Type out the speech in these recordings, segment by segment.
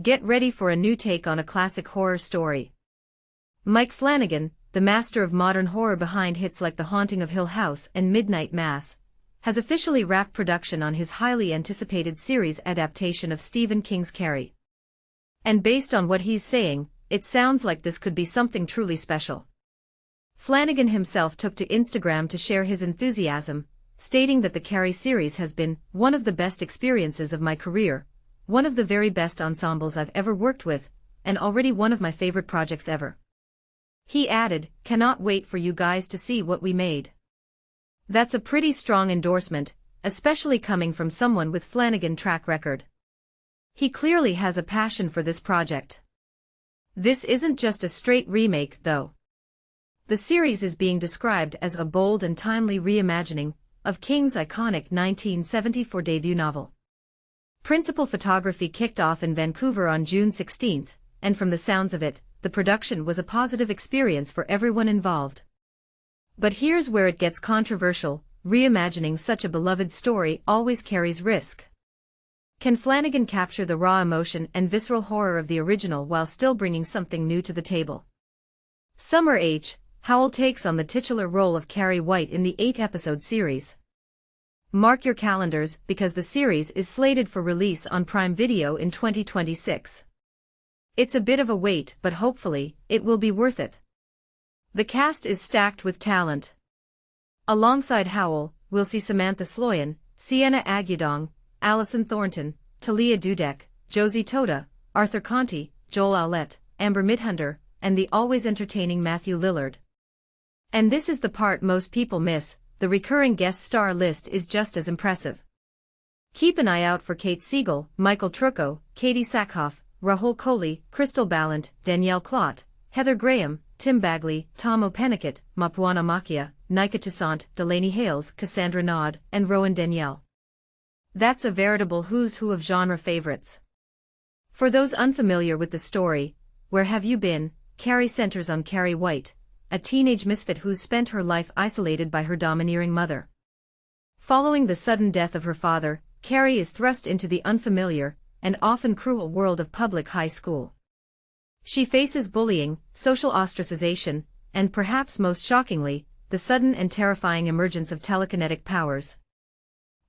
Get ready for a new take on a classic horror story. Mike Flanagan, the master of modern horror behind hits like The Haunting of Hill House and Midnight Mass, has officially wrapped production on his highly anticipated series adaptation of Stephen King's Carrie. And based on what he's saying, it sounds like this could be something truly special. Flanagan himself took to Instagram to share his enthusiasm, stating that the Carrie series has been one of the best experiences of my career, one of the very best ensembles I've ever worked with, and already one of my favorite projects ever. He added, "Cannot wait for you guys to see what we made." That's a pretty strong endorsement, especially coming from someone with Flanagan track record. He clearly has a passion for this project. This isn't just a straight remake, though. The series is being described as a bold and timely reimagining of King's iconic 1974 debut novel. Principal photography kicked off in Vancouver on June 16, and from the sounds of it, the production was a positive experience for everyone involved. But here's where it gets controversial: reimagining such a beloved story always carries risk. Can Flanagan capture the raw emotion and visceral horror of the original while still bringing something new to the table? Summer H. Howell takes on the titular role of Carrie White in the 8-episode series. Mark your calendars, because the series is slated for release on Prime Video in 2026. It's a bit of a wait, but hopefully, it will be worth it. The cast is stacked with talent. Alongside Howell, we'll see Samantha Sloyan, Sienna Agudong, Alison Thornton, Talia Dudek, Josie Tota, Arthur Conti, Joel Owlett, Amber Midhunter, and the always entertaining Matthew Lillard. And this is the part most people miss: the recurring guest star list is just as impressive. Keep an eye out for Kate Siegel, Michael Trucco, Katie Sackhoff, Rahul Kohli, Crystal Ballant, Danielle Clott, Heather Graham, Tim Bagley, Tom O'Pennicott, Mapwana Makia, Nika Toussaint, Delaney Hales, Cassandra Nod, and Rowan Danielle. That's a veritable who's who of genre favorites. For those unfamiliar with the story, Where Have You Been? Carrie centers on Carrie White, a teenage misfit who's spent her life isolated by her domineering mother. Following the sudden death of her father, Carrie is thrust into the unfamiliar and often cruel world of public high school. She faces bullying, social ostracization, and perhaps most shockingly, the sudden and terrifying emergence of telekinetic powers.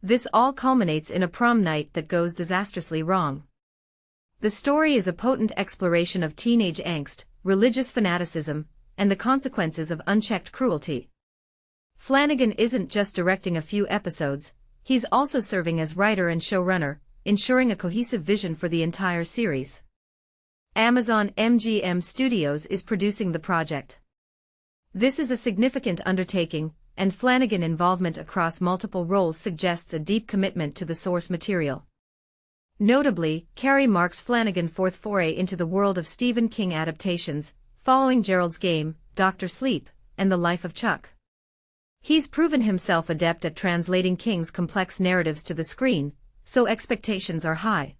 This all culminates in a prom night that goes disastrously wrong. The story is a potent exploration of teenage angst, religious fanaticism, and the consequences of unchecked cruelty. Flanagan isn't just directing a few episodes, he's also serving as writer and showrunner, ensuring a cohesive vision for the entire series. Amazon MGM Studios is producing the project. This is a significant undertaking, and Flanagan's involvement across multiple roles suggests a deep commitment to the source material. Notably, Carrie marks Flanagan's fourth foray into the world of Stephen King adaptations, following Gerald's Game, Dr. Sleep, and The Life of Chuck. He's proven himself adept at translating King's complex narratives to the screen, so expectations are high.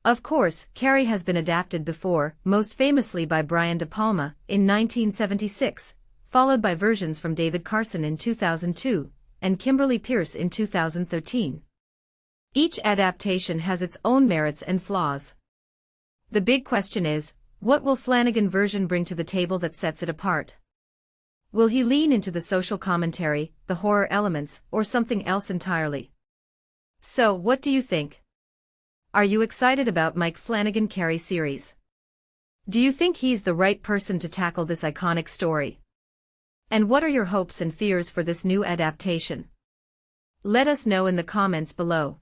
Of course, Carrie has been adapted before, most famously by Brian De Palma in 1976, followed by versions from David Carson in 2002, and Kimberly Peirce in 2013. Each adaptation has its own merits and flaws. The big question is, what will Flanagan's version bring to the table that sets it apart? Will he lean into the social commentary, the horror elements, or something else entirely? So, what do you think? Are you excited about Mike Flanagan's Carrie series? Do you think he's the right person to tackle this iconic story? And what are your hopes and fears for this new adaptation? Let us know in the comments below.